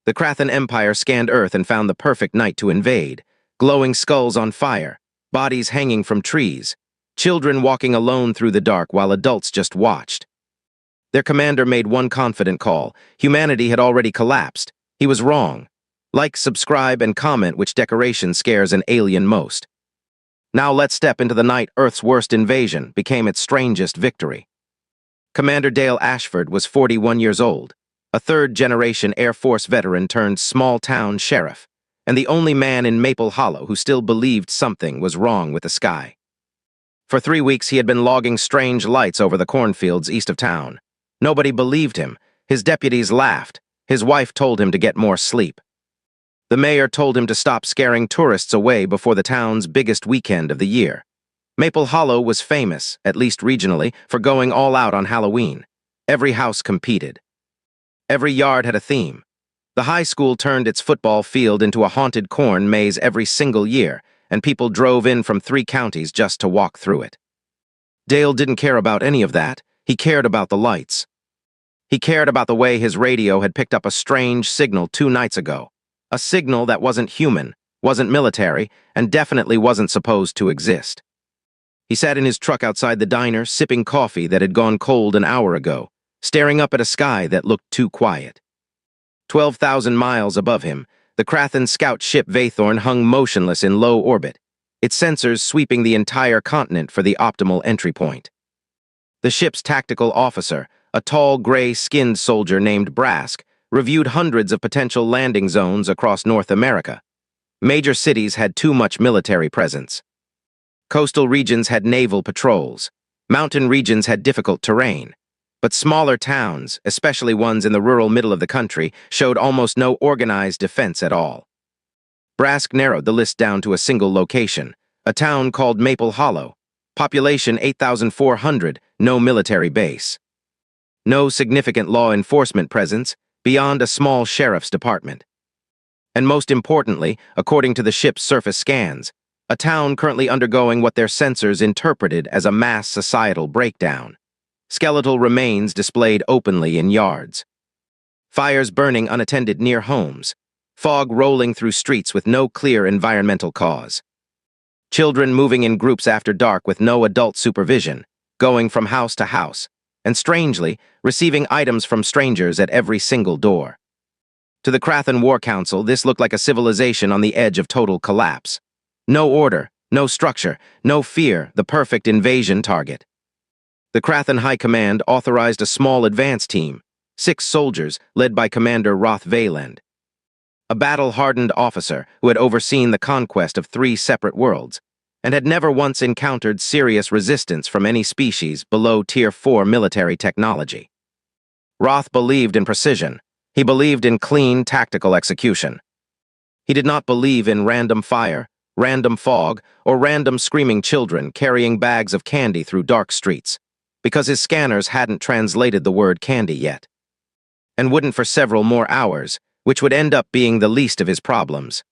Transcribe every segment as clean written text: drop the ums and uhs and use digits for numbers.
The Krathan Empire scanned Earth and found the perfect night to invade. Glowing skulls on fire, bodies hanging from trees, children walking alone through the dark while adults just watched. Their commander made one confident call. Humanity had already collapsed. He was wrong. Like, subscribe, and comment which decoration scares an alien most. Now let's step into the night Earth's worst invasion became its strangest victory. Commander Dale Ashford was 41 years old, a third-generation Air Force veteran turned small-town sheriff, and the only man in Maple Hollow who still believed something was wrong with the sky. For 3 weeks he had been logging strange lights over the cornfields east of town. Nobody believed him. His deputies laughed. His wife told him to get more sleep. The mayor told him to stop scaring tourists away before the town's biggest weekend of the year. Maple Hollow was famous, at least regionally, for going all out on Halloween. Every house competed. Every yard had a theme. The high school turned its football field into a haunted corn maze every single year, and people drove in from 3 counties just to walk through it. Dale didn't care about any of that. He cared about the lights. He cared about the way his radio had picked up a strange signal 2 nights ago. A signal that wasn't human, wasn't military, and definitely wasn't supposed to exist. He sat in his truck outside the diner, sipping coffee that had gone cold an hour ago, staring up at a sky that looked too quiet. 12,000 miles above him, the Krathan scout ship Vathorn hung motionless in low orbit, its sensors sweeping the entire continent for the optimal entry point. The ship's tactical officer, a tall, gray-skinned soldier named Brask, reviewed hundreds of potential landing zones across North America. Major cities had too much military presence. Coastal regions had naval patrols. Mountain regions had difficult terrain. But smaller towns, especially ones in the rural middle of the country, showed almost no organized defense at all. Brask narrowed the list down to a single location, a town called Maple Hollow. Population 8,400, no military base. No significant law enforcement presence beyond a small sheriff's department. And most importantly, according to the ship's surface scans, a town currently undergoing what their sensors interpreted as a mass societal breakdown. Skeletal remains displayed openly in yards. Fires burning unattended near homes. Fog rolling through streets with no clear environmental cause. Children moving in groups after dark with no adult supervision, going from house to house, and strangely, receiving items from strangers at every single door. To the Krathan War Council, this looked like a civilization on the edge of total collapse. No order, no structure, no fear, the perfect invasion target. The Krathan High Command authorized a small advance team, 6 soldiers led by Commander Roth Valand, a battle-hardened officer who had overseen the conquest of 3 separate worlds, and had never once encountered serious resistance from any species below Tier 4 military technology. Roth believed in precision. He believed in clean, tactical execution. He did not believe in random fire, random fog, or random screaming children carrying bags of candy through dark streets, because his scanners hadn't translated the word candy yet, and wouldn't for several more hours, which would end up being the least of his problems.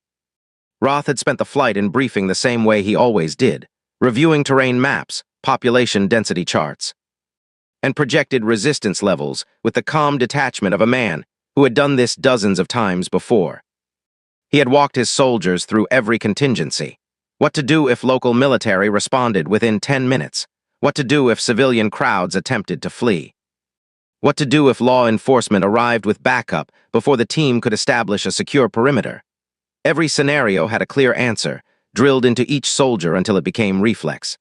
Roth had spent the flight in briefing the same way he always did, reviewing terrain maps, population density charts, and projected resistance levels with the calm detachment of a man who had done this dozens of times before. He had walked his soldiers through every contingency. What to do if local military responded within 10 minutes? What to do if civilian crowds attempted to flee? What to do if law enforcement arrived with backup before the team could establish a secure perimeter? Every scenario had a clear answer, drilled into each soldier until it became reflex.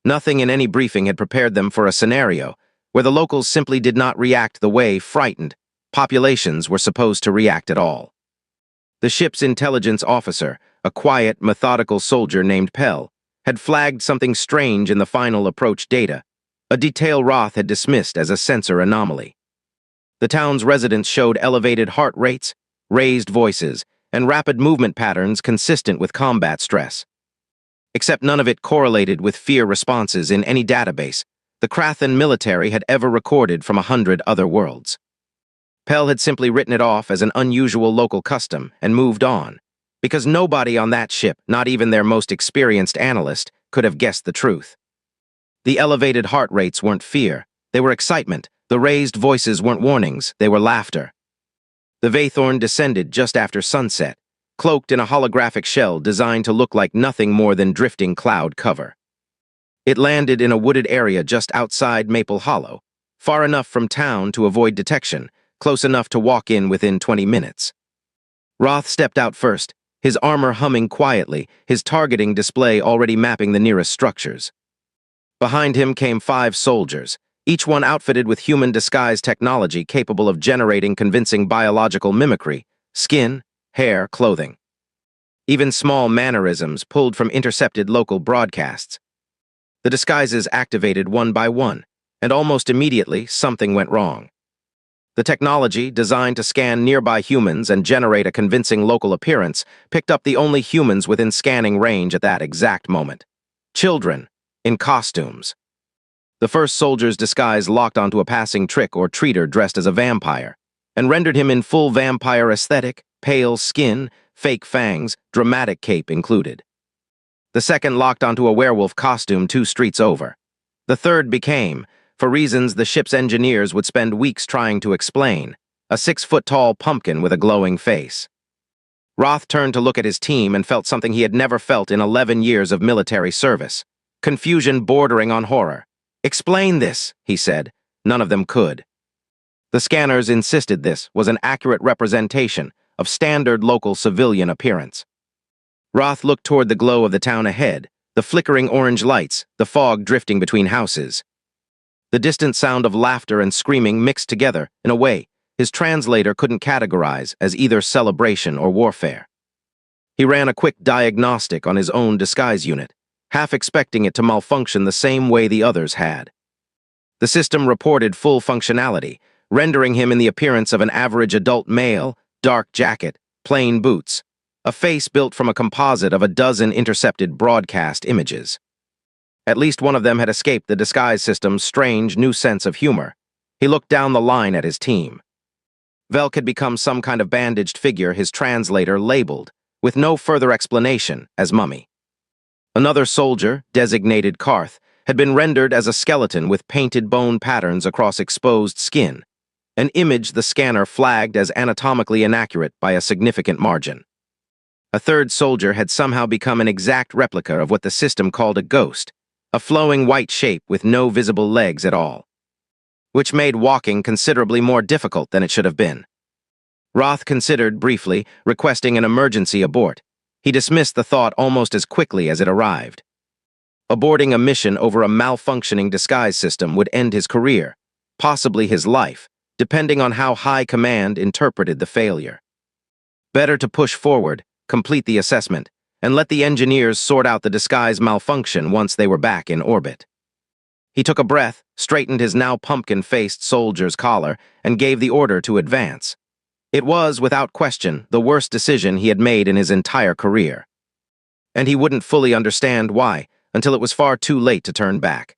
Nothing in any briefing had prepared them for a scenario where the locals simply did not react the way frightened populations were supposed to react at all. The ship's intelligence officer, a quiet, methodical soldier named Pell, had flagged something strange in the final approach data, a detail Roth had dismissed as a sensor anomaly. The town's residents showed elevated heart rates, raised voices, and rapid movement patterns consistent with combat stress. Except none of it correlated with fear responses in any database the Krathan military had ever recorded from 100 other worlds. Pell had simply written it off as an unusual local custom and moved on, because nobody on that ship, not even their most experienced analyst, could have guessed the truth. The elevated heart rates weren't fear, they were excitement. The raised voices weren't warnings, they were laughter. The Vathorn descended just after sunset, cloaked in a holographic shell designed to look like nothing more than drifting cloud cover. It landed in a wooded area just outside Maple Hollow, far enough from town to avoid detection, close enough to walk in within 20 minutes. Roth stepped out first, his armor humming quietly, his targeting display already mapping the nearest structures. Behind him came 5 soldiers, each one outfitted with human disguise technology capable of generating convincing biological mimicry, skin, hair, clothing. Even small mannerisms pulled from intercepted local broadcasts. The disguises activated one by one, and almost immediately something went wrong. The technology, designed to scan nearby humans and generate a convincing local appearance, picked up the only humans within scanning range at that exact moment. Children, in costumes. The first soldier's disguise locked onto a passing trick or treater dressed as a vampire, and rendered him in full vampire aesthetic, pale skin, fake fangs, dramatic cape included. The second locked onto a werewolf costume 2 streets over. The third became, for reasons the ship's engineers would spend weeks trying to explain, a 6-foot-tall pumpkin with a glowing face. Roth turned to look at his team and felt something he had never felt in 11 years of military service. Confusion bordering on horror. "Explain this," he said. None of them could. The scanners insisted this was an accurate representation of standard local civilian appearance. Roth looked toward the glow of the town ahead, the flickering orange lights, the fog drifting between houses. The distant sound of laughter and screaming mixed together in a way his translator couldn't categorize as either celebration or warfare. He ran a quick diagnostic on his own disguise unit, half expecting it to malfunction the same way the others had. The system reported full functionality, rendering him in the appearance of an average adult male, dark jacket, plain boots, a face built from a composite of a dozen intercepted broadcast images. At least one of them had escaped the disguise system's strange new sense of humor. He looked down the line at his team. Velk had become some kind of bandaged figure his translator labeled, with no further explanation, as Mummy. Another soldier, designated Karth, had been rendered as a skeleton with painted bone patterns across exposed skin, an image the scanner flagged as anatomically inaccurate by a significant margin. A third soldier had somehow become an exact replica of what the system called a ghost, a flowing white shape with no visible legs at all, which made walking considerably more difficult than it should have been. Roth considered, briefly, requesting an emergency abort. He dismissed the thought almost as quickly as it arrived. Aborting a mission over a malfunctioning disguise system would end his career, possibly his life, depending on how high command interpreted the failure. Better to push forward, complete the assessment, and let the engineers sort out the disguise malfunction once they were back in orbit. He took a breath, straightened his now pumpkin-faced soldier's collar, and gave the order to advance. It was, without question, the worst decision he had made in his entire career. And he wouldn't fully understand why, until it was far too late to turn back.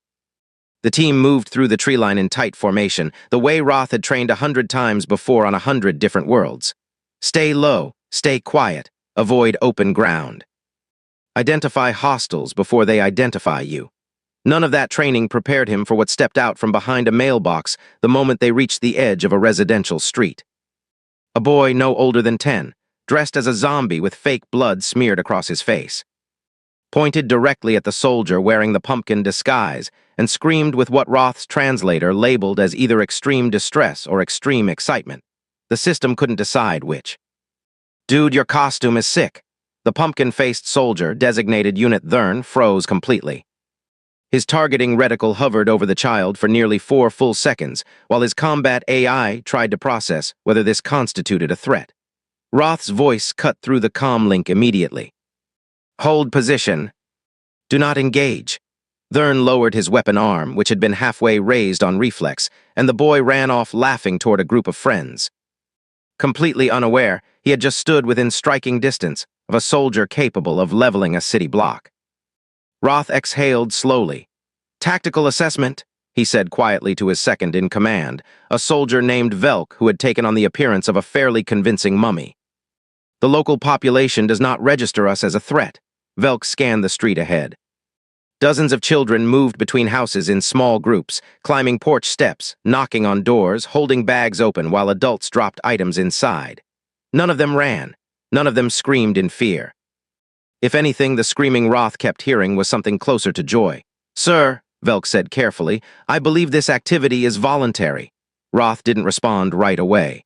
The team moved through the tree line in tight formation, the way Roth had trained 100 times before on 100 different worlds. Stay low, stay quiet, avoid open ground. Identify hostiles before they identify you. None of that training prepared him for what stepped out from behind a mailbox the moment they reached the edge of a residential street. A boy no older than 10, dressed as a zombie with fake blood smeared across his face, pointed directly at the soldier wearing the pumpkin disguise and screamed with what Roth's translator labeled as either extreme distress or extreme excitement. The system couldn't decide which. "Dude, your costume is sick." The pumpkin-faced soldier, designated Unit Thurn, froze completely. His targeting reticle hovered over the child for nearly 4 full seconds, while his combat AI tried to process whether this constituted a threat. Roth's voice cut through the comm link immediately. "Hold position. Do not engage." Thurn lowered his weapon arm, which had been halfway raised on reflex, and the boy ran off laughing toward a group of friends. Completely unaware, he had just stood within striking distance of a soldier capable of leveling a city block. Roth exhaled slowly. "Tactical assessment," he said quietly to his second in command, a soldier named Velk who had taken on the appearance of a fairly convincing mummy. "The local population does not register us as a threat." Velk scanned the street ahead. Dozens of children moved between houses in small groups, climbing porch steps, knocking on doors, holding bags open while adults dropped items inside. None of them ran. None of them screamed in fear. If anything, the screaming Roth kept hearing was something closer to joy. "Sir," Velk said carefully, "I believe this activity is voluntary." Roth didn't respond right away.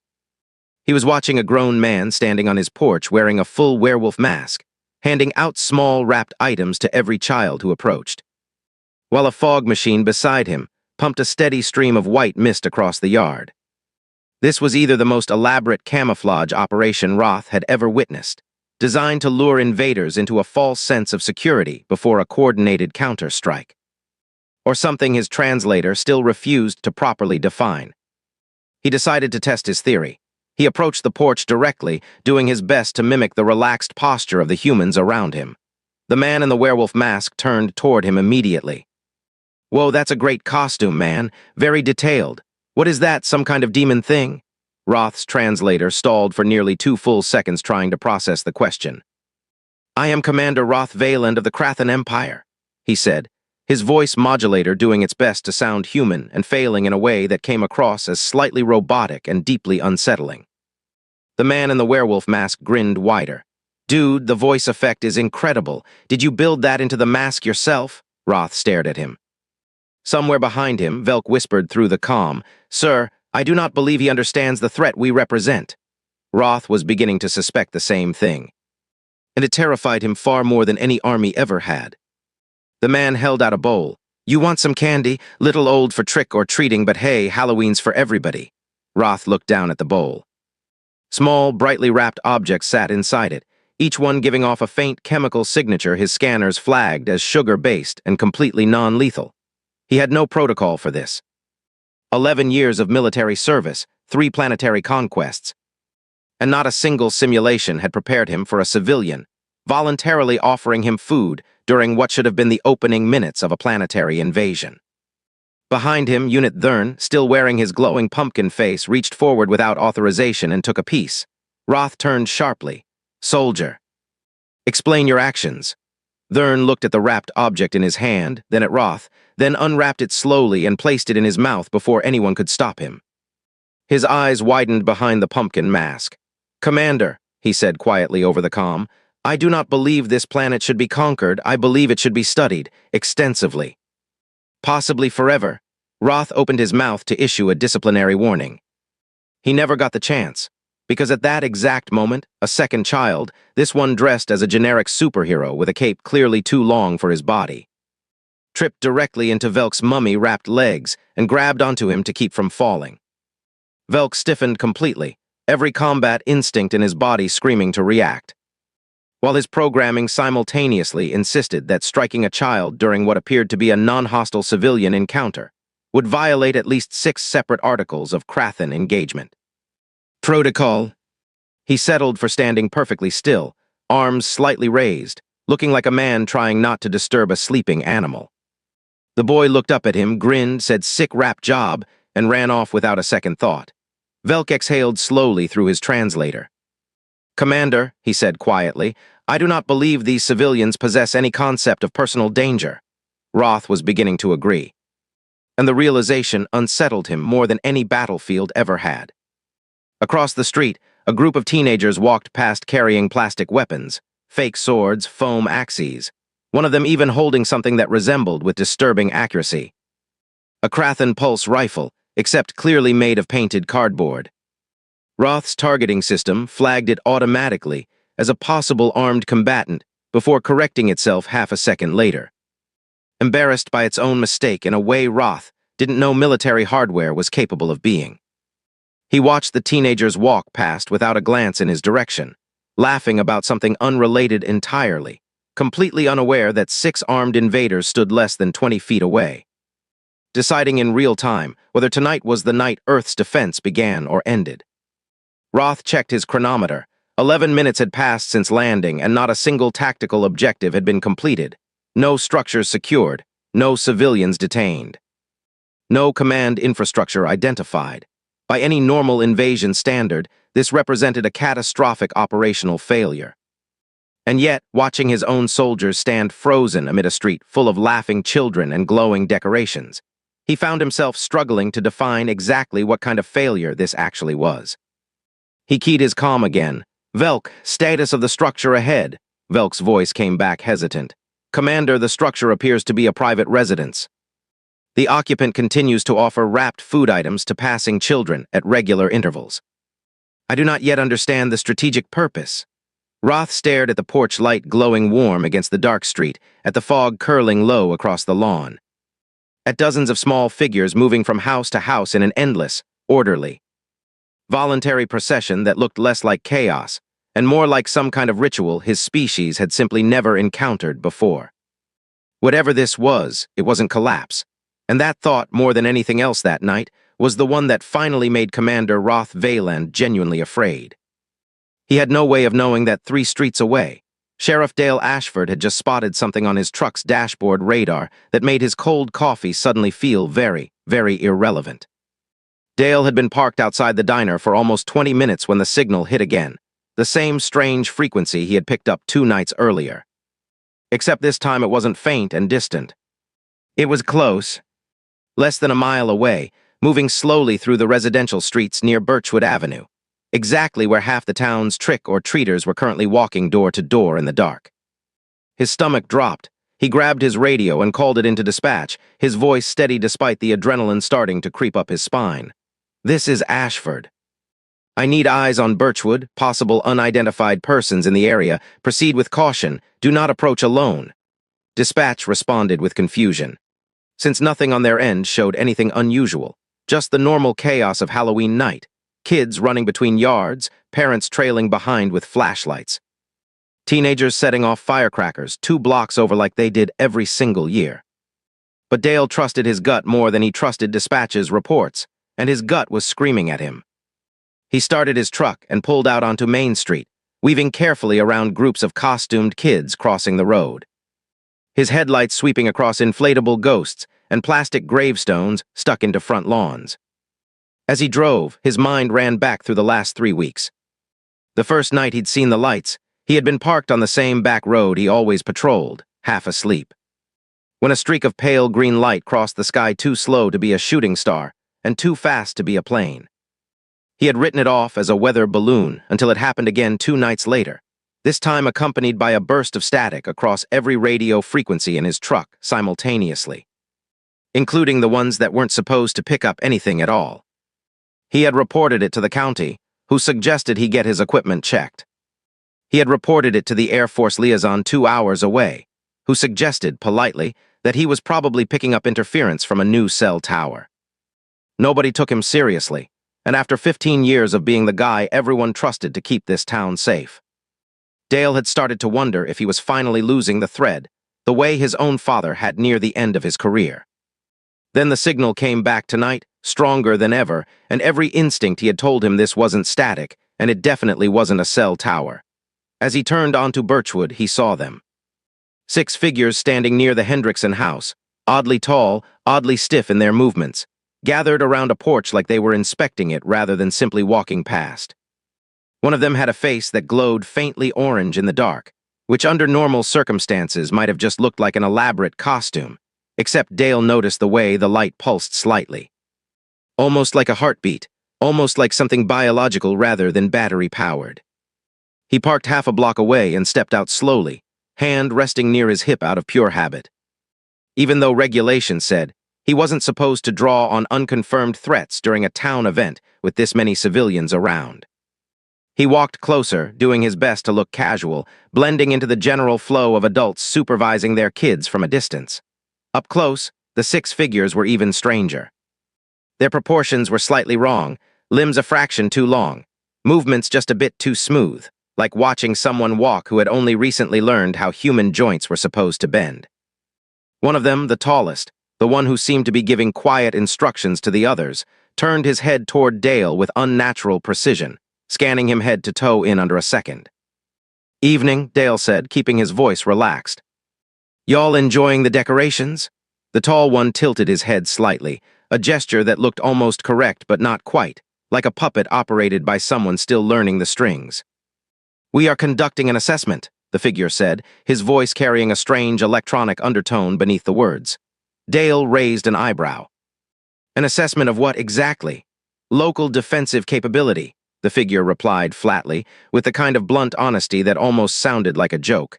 He was watching a grown man standing on his porch wearing a full werewolf mask, handing out small wrapped items to every child who approached, while a fog machine beside him pumped a steady stream of white mist across the yard. This was either the most elaborate camouflage operation Roth had ever witnessed, designed to lure invaders into a false sense of security before a coordinated counter-strike, or something his translator still refused to properly define. He decided to test his theory. He approached the porch directly, doing his best to mimic the relaxed posture of the humans around him. The man in the werewolf mask turned toward him immediately. "Whoa, that's a great costume, man. Very detailed. What is that, some kind of demon thing?" Roth's translator stalled for nearly 2 full seconds trying to process the question. "I am Commander Roth Valand of the Krathan Empire," he said, his voice modulator doing its best to sound human and failing in a way that came across as slightly robotic and deeply unsettling. The man in the werewolf mask grinned wider. "Dude, the voice effect is incredible. Did you build that into the mask yourself?" Roth stared at him. Somewhere behind him, Velk whispered through the comm, "Sir, I do not believe he understands the threat we represent." Roth was beginning to suspect the same thing, and it terrified him far more than any army ever had. The man held out a bowl. "You want some candy? Little old for trick-or-treating, but hey, Halloween's for everybody." Roth looked down at the bowl. Small, brightly wrapped objects sat inside it, each one giving off a faint chemical signature his scanners flagged as sugar-based and completely non-lethal. He had no protocol for this. 11 years of military service, 3 planetary conquests, and not a single simulation had prepared him for a civilian, voluntarily offering him food during what should have been the opening minutes of a planetary invasion. Behind him, Unit Thurn, still wearing his glowing pumpkin face, reached forward without authorization and took a piece. Roth turned sharply. "Soldier, explain your actions." Thurn looked at the wrapped object in his hand, then at Roth, then unwrapped it slowly and placed it in his mouth before anyone could stop him. His eyes widened behind the pumpkin mask. "Commander," he said quietly over the comm, "I do not believe this planet should be conquered. I believe it should be studied, extensively. Possibly forever." Roth opened his mouth to issue a disciplinary warning. He never got the chance, because at that exact moment, a second child, this one dressed as a generic superhero with a cape clearly too long for his body, tripped directly into Velk's mummy-wrapped legs and grabbed onto him to keep from falling. Velk stiffened completely, every combat instinct in his body screaming to react, while his programming simultaneously insisted that striking a child during what appeared to be a non-hostile civilian encounter would violate at least 6 separate articles of Krathan engagement. "Protocol." He settled for standing perfectly still, arms slightly raised, looking like a man trying not to disturb a sleeping animal. The boy looked up at him, grinned, said "sick rap job," and ran off without a second thought. Velk exhaled slowly through his translator. "Commander," he said quietly, "I do not believe these civilians possess any concept of personal danger." Roth was beginning to agree, and the realization unsettled him more than any battlefield ever had. Across the street, a group of teenagers walked past carrying plastic weapons, fake swords, foam axes, one of them even holding something that resembled with disturbing accuracy a Krathan pulse rifle, except clearly made of painted cardboard. Roth's targeting system flagged it automatically as a possible armed combatant before correcting itself half a second later. Embarrassed by its own mistake in a way Roth didn't know military hardware was capable of being. He watched the teenagers walk past without a glance in his direction, laughing about something unrelated entirely, completely unaware that 6 armed invaders stood less than 20 feet away, deciding in real time whether tonight was the night Earth's defense began or ended. Roth checked his chronometer. 11 minutes had passed since landing, and not a single tactical objective had been completed. No structures secured, no civilians detained, no command infrastructure identified. By any normal invasion standard, this represented a catastrophic operational failure. And yet, watching his own soldiers stand frozen amid a street full of laughing children and glowing decorations, he found himself struggling to define exactly what kind of failure this actually was. He keyed his comm again. "Velk, status of the structure ahead." Velk's voice came back hesitant. "Commander, the structure appears to be a private residence. The occupant continues to offer wrapped food items to passing children at regular intervals. I do not yet understand the strategic purpose." Roth stared at the porch light glowing warm against the dark street, at the fog curling low across the lawn, at dozens of small figures moving from house to house in an endless, orderly, voluntary procession that looked less like chaos and more like some kind of ritual his species had simply never encountered before. Whatever this was, it wasn't collapse, and that thought, more than anything else that night, was the one that finally made Commander Roth Valand genuinely afraid. He had no way of knowing that 3 streets away, Sheriff Dale Ashford had just spotted something on his truck's dashboard radar that made his cold coffee suddenly feel very, very irrelevant. Dale had been parked outside the diner for almost 20 minutes when the signal hit again, the same strange frequency he had picked up 2 nights earlier. Except this time it wasn't faint and distant. It was close, less than a mile away, moving slowly through the residential streets near Birchwood Avenue, exactly where half the town's trick-or-treaters were currently walking door to door in the dark. His stomach dropped. He grabbed his radio and called it into dispatch, his voice steady despite the adrenaline starting to creep up his spine. "This is Ashford. I need eyes on Birchwood, possible unidentified persons in the area. Proceed with caution. Do not approach alone." Dispatch responded with confusion, since nothing on their end showed anything unusual, just the normal chaos of Halloween night. Kids running between yards, parents trailing behind with flashlights. Teenagers setting off firecrackers 2 blocks over like they did every single year. But Dale trusted his gut more than he trusted dispatch's reports, and his gut was screaming at him. He started his truck and pulled out onto Main Street, weaving carefully around groups of costumed kids crossing the road. His headlights sweeping across inflatable ghosts and plastic gravestones stuck into front lawns. As he drove, his mind ran back through the last 3 weeks. The first night he'd seen the lights, he had been parked on the same back road he always patrolled, half asleep, when a streak of pale green light crossed the sky too slow to be a shooting star and too fast to be a plane. He had written it off as a weather balloon until it happened again 2 nights later, this time accompanied by a burst of static across every radio frequency in his truck simultaneously, including the ones that weren't supposed to pick up anything at all. He had reported it to the county, who suggested he get his equipment checked. He had reported it to the Air Force liaison 2 hours away, who suggested, politely, that he was probably picking up interference from a new cell tower. Nobody took him seriously, and after 15 years of being the guy everyone trusted to keep this town safe, Dale had started to wonder if he was finally losing the thread, the way his own father had near the end of his career. Then the signal came back tonight, stronger than ever, and every instinct he had told him this wasn't static, and it definitely wasn't a cell tower. As he turned onto Birchwood, he saw them. 6 figures standing near the Hendrickson house, oddly tall, oddly stiff in their movements, gathered around a porch like they were inspecting it rather than simply walking past. One of them had a face that glowed faintly orange in the dark, which under normal circumstances might have just looked like an elaborate costume, except Dale noticed the way the light pulsed slightly. Almost like a heartbeat, almost like something biological rather than battery-powered. He parked half a block away and stepped out slowly, hand resting near his hip out of pure habit. Even though regulation said he wasn't supposed to draw on unconfirmed threats during a town event with this many civilians around. He walked closer, doing his best to look casual, blending into the general flow of adults supervising their kids from a distance. Up close, the 6 figures were even stranger. Their proportions were slightly wrong, limbs a fraction too long, movements just a bit too smooth, like watching someone walk who had only recently learned how human joints were supposed to bend. One of them, the tallest, the one who seemed to be giving quiet instructions to the others, turned his head toward Dale with unnatural precision, scanning him head to toe in under a second. "Evening," Dale said, keeping his voice relaxed. "Y'all enjoying the decorations?" The tall one tilted his head slightly, a gesture that looked almost correct but not quite, like a puppet operated by someone still learning the strings. "We are conducting an assessment," the figure said, his voice carrying a strange electronic undertone beneath the words. Dale raised an eyebrow. An assessment of what exactly? Local defensive capability, the figure replied flatly, with the kind of blunt honesty that almost sounded like a joke.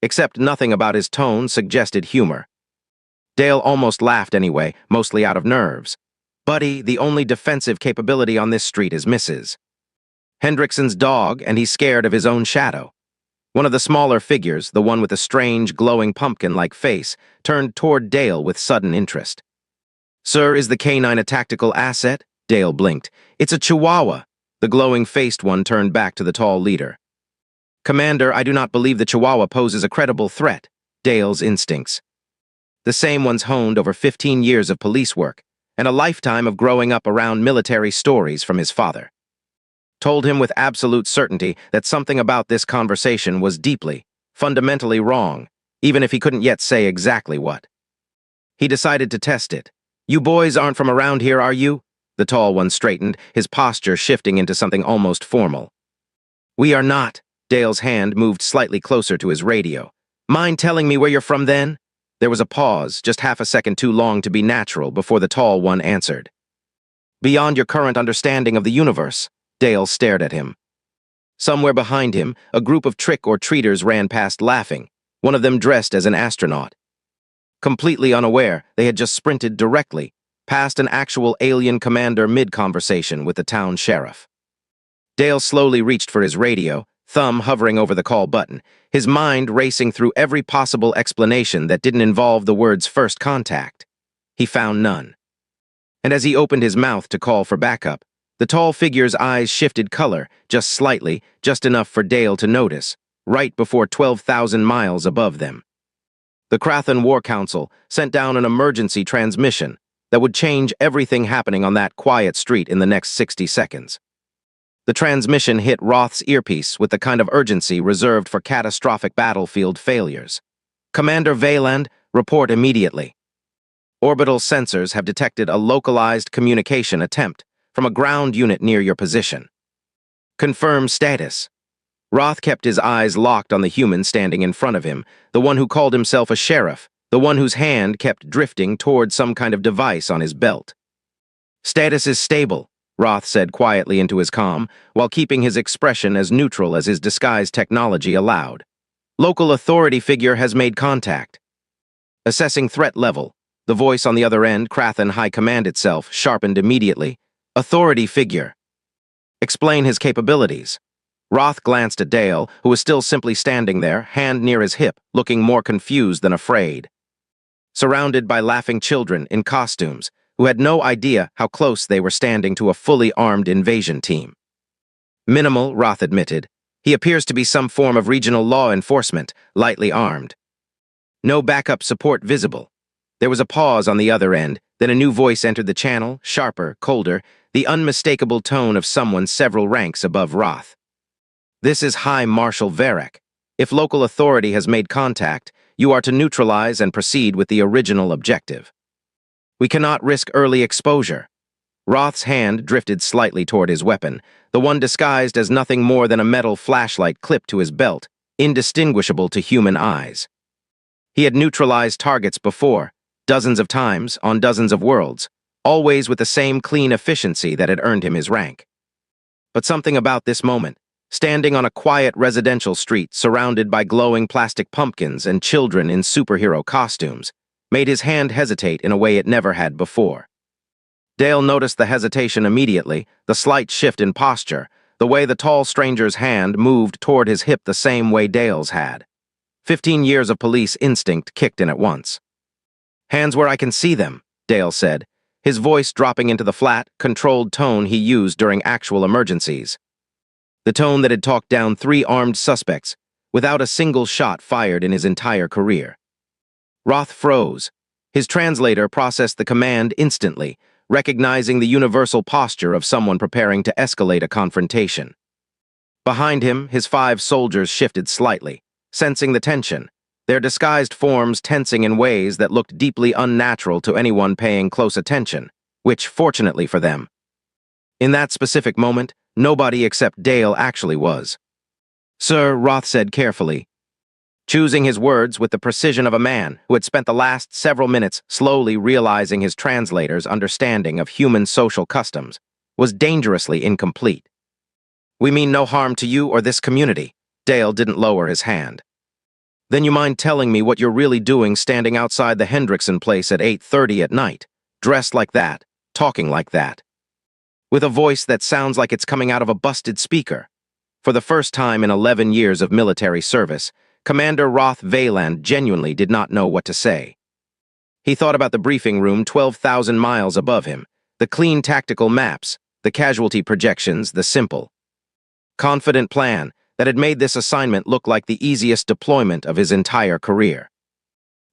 Except nothing about his tone suggested humor. Dale almost laughed anyway, mostly out of nerves. Buddy, the only defensive capability on this street is Mrs. Hendrickson's dog, and he's scared of his own shadow. One of the smaller figures, the one with a strange, glowing pumpkin-like face, turned toward Dale with sudden interest. Sir, is the canine a tactical asset? Dale blinked. It's a chihuahua. The glowing-faced one turned back to the tall leader. Commander, I do not believe the chihuahua poses a credible threat. Dale's instincts. The same one's honed over 15 years of police work, and a lifetime of growing up around military stories from his father. Told him with absolute certainty that something about this conversation was deeply, fundamentally wrong, even if he couldn't yet say exactly what. He decided to test it. You boys aren't from around here, are you? The tall one straightened, his posture shifting into something almost formal. We are not. Dale's hand moved slightly closer to his radio. Mind telling me where you're from then? There was a pause, just half a second too long to be natural, before the tall one answered. Beyond your current understanding of the universe. Dale stared at him. Somewhere behind him, a group of trick-or-treaters ran past laughing, one of them dressed as an astronaut. Completely unaware, they had just sprinted directly, past an actual alien commander mid-conversation with the town sheriff. Dale slowly reached for his radio, thumb hovering over the call button, his mind racing through every possible explanation that didn't involve the words first contact. He found none. And as he opened his mouth to call for backup, the tall figure's eyes shifted color, just slightly, just enough for Dale to notice, right before 12,000 miles above them. The Krathan War Council sent down an emergency transmission that would change everything happening on that quiet street in the next 60 seconds. The transmission hit Roth's earpiece with the kind of urgency reserved for catastrophic battlefield failures. Commander Valand, report immediately. Orbital sensors have detected a localized communication attempt from a ground unit near your position. Confirm status. Roth kept his eyes locked on the human standing in front of him, the one who called himself a sheriff, the one whose hand kept drifting toward some kind of device on his belt. Status is stable, Roth said quietly into his comm, while keeping his expression as neutral as his disguise technology allowed. Local authority figure has made contact. Assessing threat level, the voice on the other end, Krathan High Command itself, sharpened immediately. Authority figure. Explain his capabilities. Roth glanced at Dale, who was still simply standing there, hand near his hip, looking more confused than afraid. Surrounded by laughing children in costumes, who had no idea how close they were standing to a fully armed invasion team. Minimal, Roth admitted. He appears to be some form of regional law enforcement, lightly armed. No backup support visible. There was a pause on the other end, then a new voice entered the channel, sharper, colder, the unmistakable tone of someone several ranks above Roth. This is High Marshal Varek. If local authority has made contact, you are to neutralize and proceed with the original objective. We cannot risk early exposure. Roth's hand drifted slightly toward his weapon, the one disguised as nothing more than a metal flashlight clipped to his belt, indistinguishable to human eyes. He had neutralized targets before, dozens of times, on dozens of worlds, always with the same clean efficiency that had earned him his rank. But something about this moment, standing on a quiet residential street surrounded by glowing plastic pumpkins and children in superhero costumes, made his hand hesitate in a way it never had before. Dale noticed the hesitation immediately, the slight shift in posture, the way the tall stranger's hand moved toward his hip the same way Dale's had. 15 years of police instinct kicked in at once. Hands where I can see them, Dale said, his voice dropping into the flat, controlled tone he used during actual emergencies. The tone that had talked down 3 armed suspects, without a single shot fired in his entire career. Roth froze. His translator processed the command instantly, recognizing the universal posture of someone preparing to escalate a confrontation. Behind him, his 5 soldiers shifted slightly, sensing the tension, their disguised forms tensing in ways that looked deeply unnatural to anyone paying close attention, which, fortunately for them. In that specific moment, nobody except Dale actually was. Sir, Roth said carefully, choosing his words with the precision of a man who had spent the last several minutes slowly realizing his translator's understanding of human social customs was dangerously incomplete. We mean no harm to you or this community. Dale didn't lower his hand. Then you mind telling me what you're really doing standing outside the Hendrickson place at 8:30 at night, dressed like that, talking like that, with a voice that sounds like it's coming out of a busted speaker? For the first time in 11 years of military service, Commander Roth Valand genuinely did not know what to say. He thought about the briefing room 12,000 miles above him, the clean tactical maps, the casualty projections, the simple, confident plan that had made this assignment look like the easiest deployment of his entire career.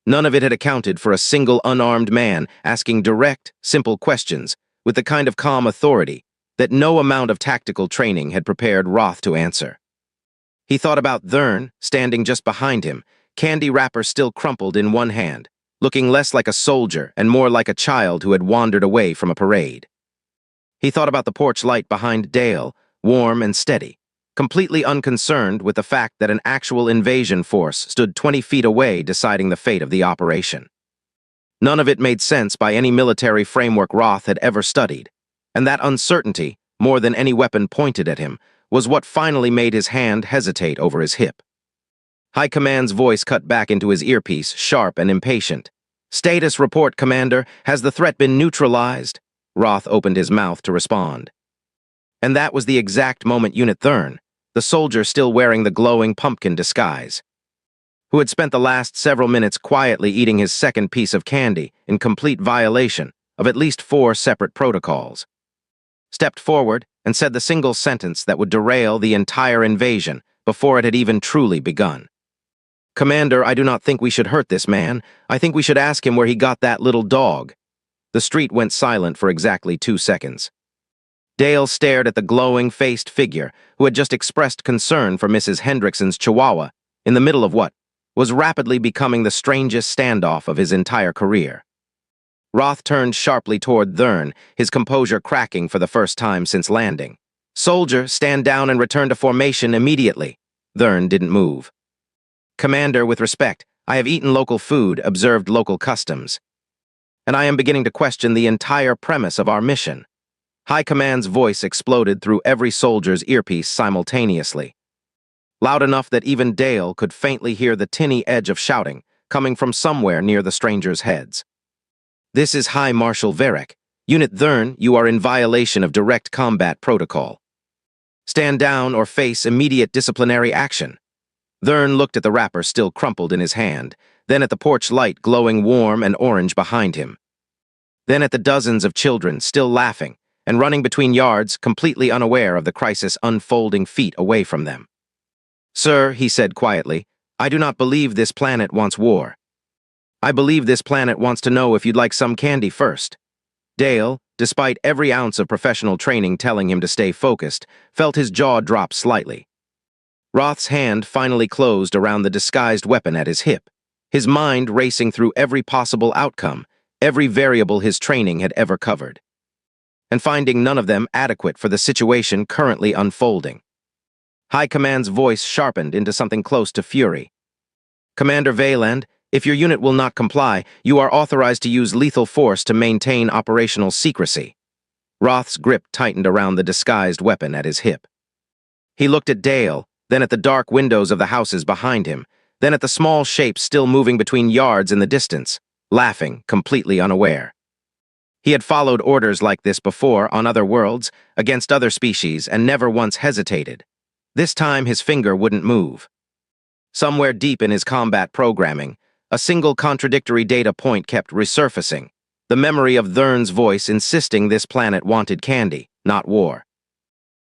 None of it had accounted for a single unarmed man asking direct, simple questions with the kind of calm authority that no amount of tactical training had prepared Roth to answer. He thought about Thurn, standing just behind him, candy wrapper still crumpled in one hand, looking less like a soldier and more like a child who had wandered away from a parade. He thought about the porch light behind Dale, warm and steady, completely unconcerned with the fact that an actual invasion force stood 20 feet away deciding the fate of the operation. None of it made sense by any military framework Roth had ever studied, and that uncertainty, more than any weapon pointed at him, was what finally made his hand hesitate over his hip. High Command's voice cut back into his earpiece, sharp and impatient. "Status report, Commander. Has the threat been neutralized?" Roth opened his mouth to respond. And that was the exact moment Unit Thurn, the soldier still wearing the glowing pumpkin disguise, who had spent the last several minutes quietly eating his second piece of candy in complete violation of at least 4 separate protocols, stepped forward and said the single sentence that would derail the entire invasion before it had even truly begun. "Commander, I do not think we should hurt this man. I think we should ask him where he got that little dog." The street went silent for exactly 2 seconds. Dale stared at the glowing-faced figure who had just expressed concern for Mrs. Hendrickson's chihuahua in the middle of what was rapidly becoming the strangest standoff of his entire career. Roth turned sharply toward Thurn, his composure cracking for the first time since landing. "Soldier, stand down and return to formation immediately." Thurn didn't move. "Commander, with respect, I have eaten local food, observed local customs, and I am beginning to question the entire premise of our mission." High Command's voice exploded through every soldier's earpiece simultaneously, loud enough that even Dale could faintly hear the tinny edge of shouting coming from somewhere near the strangers' heads. "This is High Marshal Varric. Unit Thurn, you are in violation of direct combat protocol. Stand down or face immediate disciplinary action." Thurn looked at the wrapper still crumpled in his hand, then at the porch light glowing warm and orange behind him, then at the dozens of children still laughing and running between yards, completely unaware of the crisis unfolding feet away from them. "Sir," he said quietly, "I do not believe this planet wants war. I believe this planet wants to know if you'd like some candy first." Dale, despite every ounce of professional training telling him to stay focused, felt his jaw drop slightly. Roth's hand finally closed around the disguised weapon at his hip, his mind racing through every possible outcome, every variable his training had ever covered, and finding none of them adequate for the situation currently unfolding. High Command's voice sharpened into something close to fury. "Commander Valand, if your unit will not comply, you are authorized to use lethal force to maintain operational secrecy." Roth's grip tightened around the disguised weapon at his hip. He looked at Dale, then at the dark windows of the houses behind him, then at the small shapes still moving between yards in the distance, laughing, completely unaware. He had followed orders like this before on other worlds, against other species, and never once hesitated. This time his finger wouldn't move. Somewhere deep in his combat programming, a single contradictory data point kept resurfacing, the memory of Thurn's voice insisting this planet wanted candy, not war,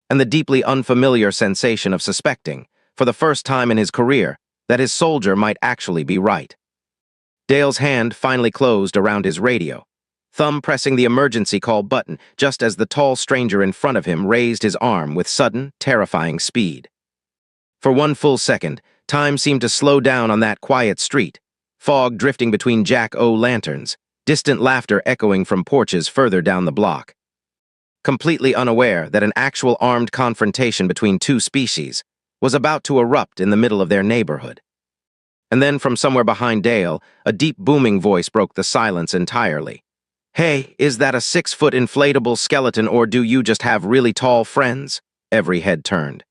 and the deeply unfamiliar sensation of suspecting, for the first time in his career, that his soldier might actually be right. Dale's hand finally closed around his radio, thumb pressing the emergency call button just as the tall stranger in front of him raised his arm with sudden, terrifying speed. For one full second, time seemed to slow down on that quiet street, fog drifting between jack-o'-lanterns, distant laughter echoing from porches further down the block. Completely unaware that an actual armed confrontation between two species, was about to erupt in the middle of their neighborhood. And then from somewhere behind Dale, a deep booming voice broke the silence entirely. "Hey, is that a 6-foot inflatable skeleton, or do you just have really tall friends?" Every head turned.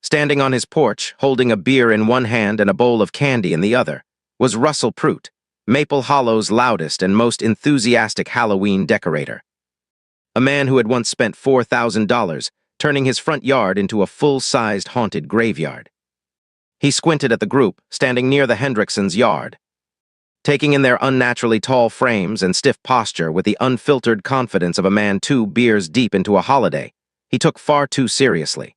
Standing on his porch, holding a beer in one hand and a bowl of candy in the other, was Russell Prout, Maple Hollow's loudest and most enthusiastic Halloween decorator. A man who had once spent $4,000 turning his front yard into a full-sized haunted graveyard. He squinted at the group, standing near the Hendricksons' yard. Taking in their unnaturally tall frames and stiff posture with the unfiltered confidence of a man 2 beers deep into a holiday, he took far too seriously.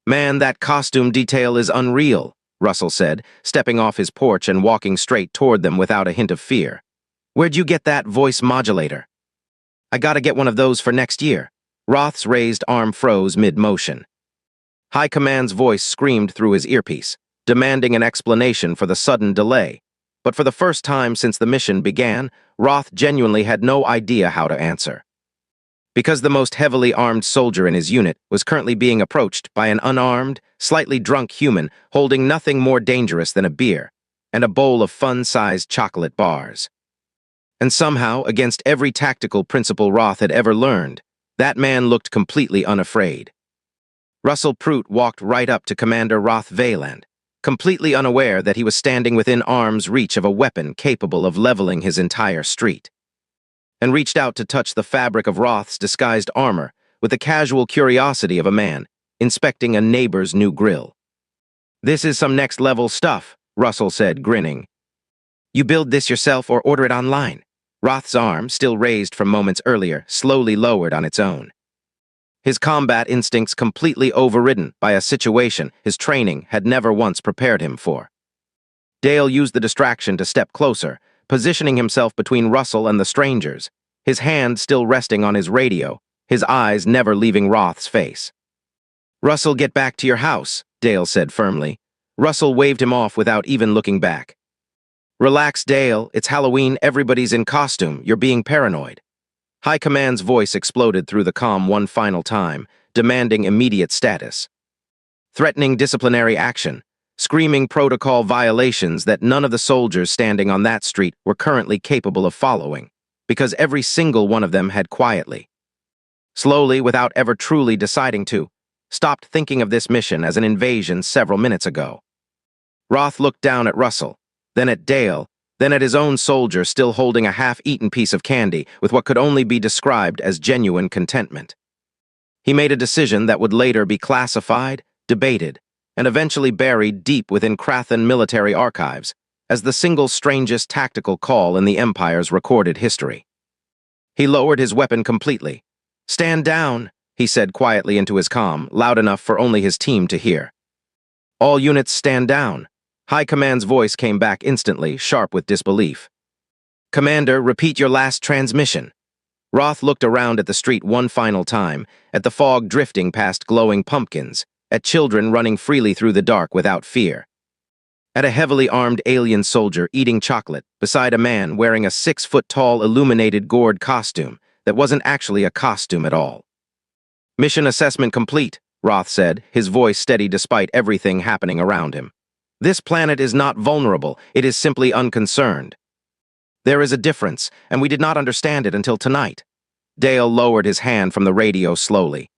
"Man, that costume detail is unreal," Russell said, stepping off his porch and walking straight toward them without a hint of fear. "Where'd you get that voice modulator?" "I gotta get one of those for next year." Roth's raised arm froze mid-motion. High Command's voice screamed through his earpiece, demanding an explanation for the sudden delay. But for the first time since the mission began, Roth genuinely had no idea how to answer. Because the most heavily armed soldier in his unit was currently being approached by an unarmed, slightly drunk human holding nothing more dangerous than a beer and a bowl of fun-sized chocolate bars. And somehow, against every tactical principle Roth had ever learned, that man looked completely unafraid. Russell Prout walked right up to Commander Roth Valand, completely unaware that he was standing within arm's reach of a weapon capable of leveling his entire street, and reached out to touch the fabric of Roth's disguised armor with the casual curiosity of a man inspecting a neighbor's new grill. "This is some next-level stuff," Russell said, grinning. "You build this yourself or order it online?" Roth's arm, still raised from moments earlier, slowly lowered on its own. His combat instincts completely overridden by a situation his training had never once prepared him for. Dale used the distraction to step closer, positioning himself between Russell and the strangers, his hand still resting on his radio, his eyes never leaving Roth's face. "Russell, get back to your house," Dale said firmly. Russell waved him off without even looking back. "Relax, Dale. It's Halloween. Everybody's in costume. You're being paranoid." High Command's voice exploded through the comm one final time, demanding immediate status. Threatening disciplinary action, screaming protocol violations that none of the soldiers standing on that street were currently capable of following, because every single one of them had quietly, slowly, without ever truly deciding to, stopped thinking of this mission as an invasion several minutes ago. Roth looked down at Russell, then at Dale, then at his own soldier still holding a half-eaten piece of candy with what could only be described as genuine contentment. He made a decision that would later be classified, debated, and eventually buried deep within Krathen military archives as the single strangest tactical call in the Empire's recorded history. He lowered his weapon completely. "Stand down," he said quietly into his comm, loud enough for only his team to hear. "All units stand down." High Command's voice came back instantly, sharp with disbelief. "Commander, repeat your last transmission." Roth looked around at the street one final time, at the fog drifting past glowing pumpkins, at children running freely through the dark without fear, at a heavily armed alien soldier eating chocolate beside a man wearing a 6-foot-tall illuminated gourd costume that wasn't actually a costume at all. "Mission assessment complete," Roth said, his voice steady despite everything happening around him. "This planet is not vulnerable, it is simply unconcerned. There is a difference, and we did not understand it until tonight." Dale lowered his hand from the radio slowly,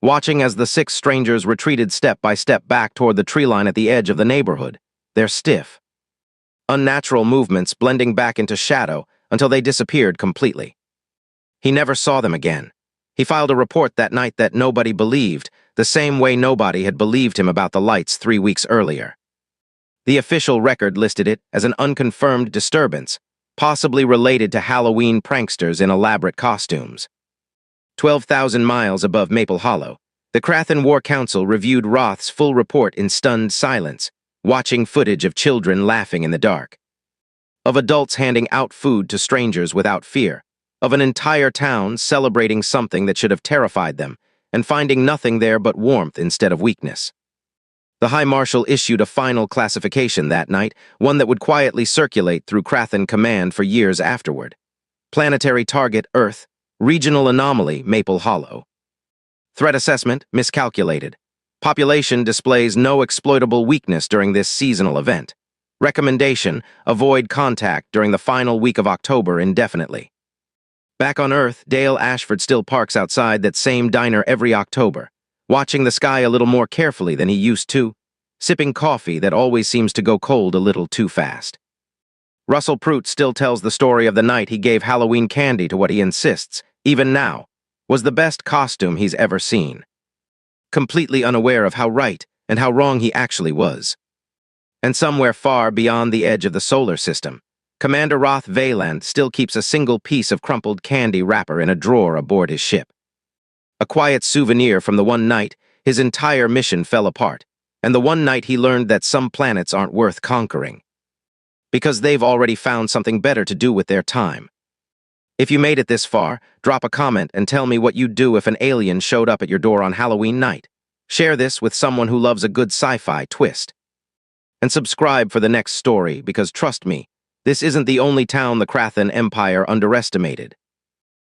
watching as the 6 strangers retreated step by step back toward the tree line at the edge of the neighborhood, their stiff, unnatural movements blending back into shadow until they disappeared completely. He never saw them again. He filed a report that night that nobody believed, the same way nobody had believed him about the lights 3 weeks earlier. The official record listed it as an unconfirmed disturbance, possibly related to Halloween pranksters in elaborate costumes. 12,000 miles above Maple Hollow, the Krathen War Council reviewed Roth's full report in stunned silence, watching footage of children laughing in the dark, of adults handing out food to strangers without fear, of an entire town celebrating something that should have terrified them, and finding nothing there but warmth instead of weakness. The High Marshal issued a final classification that night, one that would quietly circulate through Krathen Command for years afterward. Planetary target, Earth. Regional anomaly, Maple Hollow. Threat assessment, miscalculated. Population displays no exploitable weakness during this seasonal event. Recommendation: avoid contact during the final week of October indefinitely. Back on Earth, Dale Ashford still parks outside that same diner every October, watching the sky a little more carefully than he used to, sipping coffee that always seems to go cold a little too fast. Russell Prout still tells the story of the night he gave Halloween candy to what he insists, even now, was the best costume he's ever seen. Completely unaware of how right and how wrong he actually was. And somewhere far beyond the edge of the solar system, Commander Roth Valand still keeps a single piece of crumpled candy wrapper in a drawer aboard his ship. A quiet souvenir from the one night his entire mission fell apart, and the one night he learned that some planets aren't worth conquering. Because they've already found something better to do with their time. If you made it this far, drop a comment and tell me what you'd do if an alien showed up at your door on Halloween night. Share this with someone who loves a good sci-fi twist. And subscribe for the next story, because trust me, this isn't the only town the Krathan Empire underestimated.